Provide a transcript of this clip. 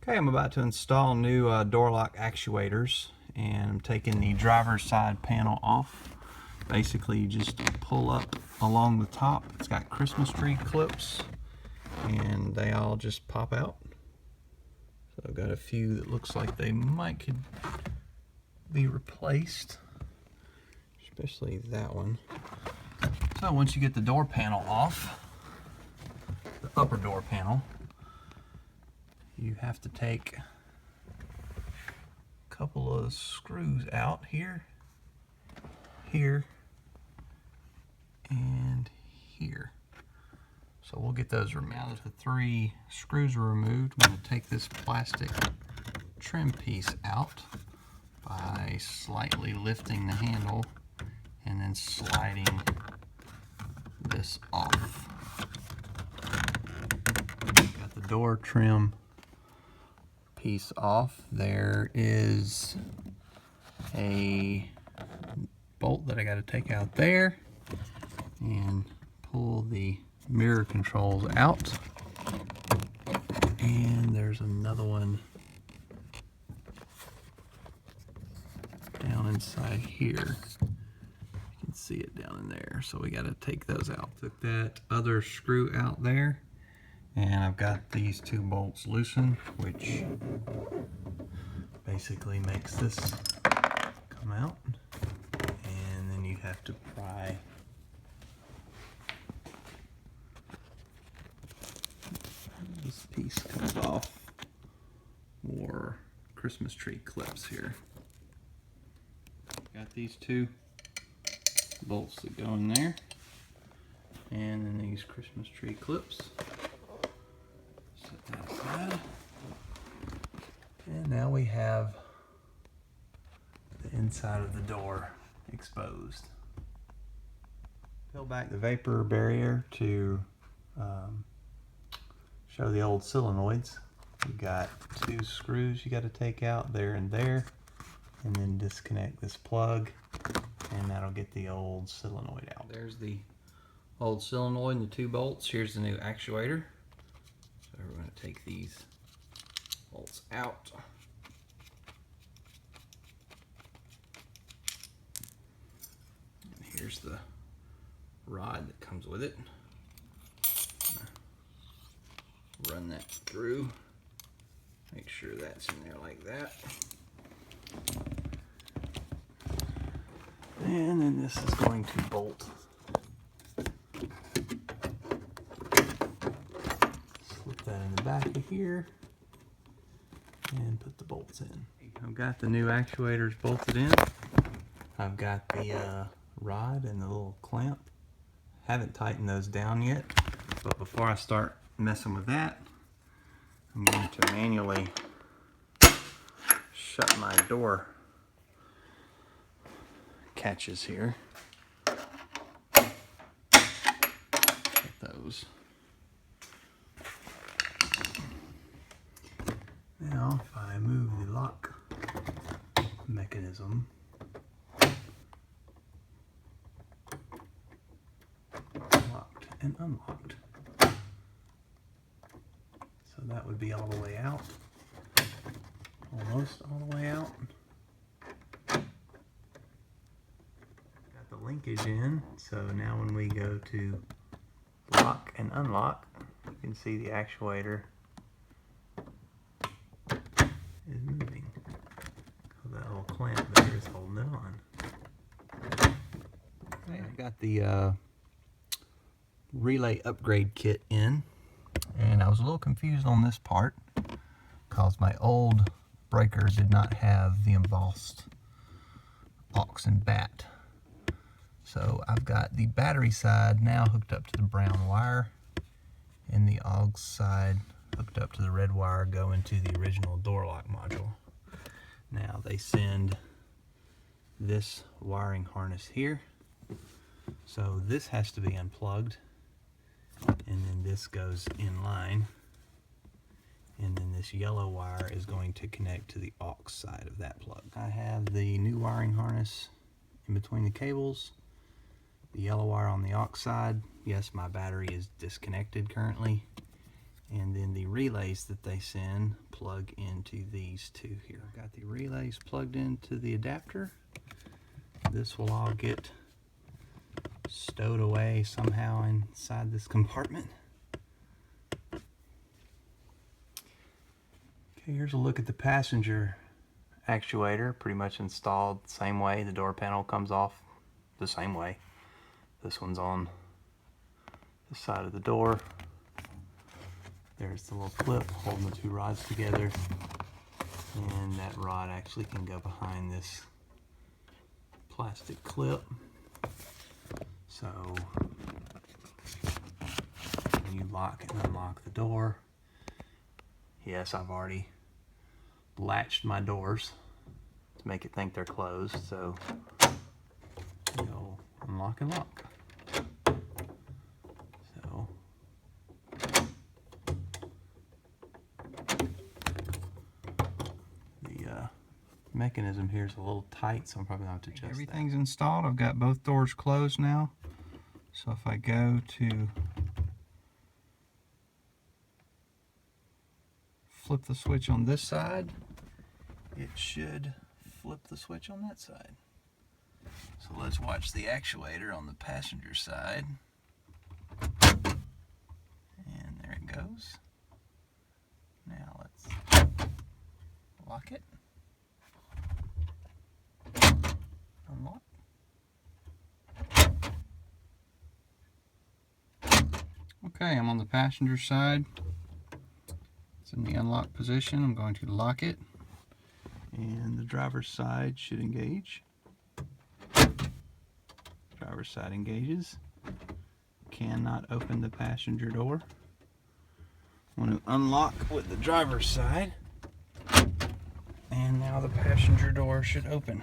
Okay, I'm about to install new door lock actuators, and I'm taking the driver's side panel off. Basically, you just pull up along the top. It's got Christmas tree clips, and they all just pop out. So I've got a few that looks like they could be replaced, especially that one. So once you get the door panel off, the upper door panel, you have to take a couple of screws out here, and here. So we'll get those removed. Now that the 3 screws are removed, I'm going to take this plastic trim piece out by slightly lifting the handle and then sliding this off. Got the door trim piece off. There is a bolt that I got to take out there and pull the mirror controls out, and there's another one down inside here. You can see it down in there, so we got to take those out. Took that other screw out there, and I've got these 2 bolts loosened, which basically makes this come out, and then you have to pry this piece comes off. More Christmas tree clips here. Got these 2 bolts that go in there, and then these Christmas tree clips. Set that aside. And now we have the inside of the door exposed. Peel back the vapor barrier to show the old solenoids. You've got 2 screws you got to take out there and there, and then disconnect this plug, and that'll get the old solenoid out. There's the old solenoid and the 2 bolts. Here's the new actuator. So we're going to take these bolts out. And here's the rod that comes with it. Run that through. Make sure that's in there like that. And then this is going to bolt. Slip that in the back of here and put the bolts in. I've got the new actuators bolted in. I've got the rod and the little clamp. Haven't tightened those down yet, but before I start messing with that, I'm going to manually shut my door catches here. Get those. Now, if I move the lock mechanism, locked and unlocked. So that would be all the way out, almost all the way out. Got the linkage in, so now when we go to lock and unlock, you can see the actuator is moving. That little clamp there is holding it on. Okay, I got the relay upgrade kit in. And I was a little confused on this part because my old breaker did not have the embossed aux and bat. So I've got the battery side now hooked up to the brown wire, and the aux side hooked up to the red wire going to the original door lock module. Now they send this wiring harness here, so this has to be unplugged. And then this goes in line, and then this yellow wire is going to connect to the aux side of that plug. I have the new wiring harness in between the cables, the yellow wire on the aux side. Yes, my battery is disconnected currently, And then the relays that they send plug into these two here. Got the relays plugged into the adapter. This will all get stowed away somehow inside this compartment. Okay, here's a look at the passenger actuator, pretty much installed the same way. The door panel comes off the same way. This one's on the side of the door. There's the little clip holding the two rods together, and that rod actually can go behind this plastic clip. So when you lock and unlock the door, yes, I've already latched my doors to make it think they're closed, so you'll unlock and lock. So the mechanism here is a little tight, so I'm probably going to have to adjust everything's that. Installed. I've got both doors closed now, so if I go to flip the switch on this side, it should flip the switch on that side. So let's watch the actuator on the passenger side. And there it goes. Now let's lock it. Unlock. Okay, I'm on the passenger side. It's in the unlock position. I'm going to lock it. And the driver's side should engage. Driver's side engages. Cannot open the passenger door. I want to unlock with the driver's side. And now the passenger door should open.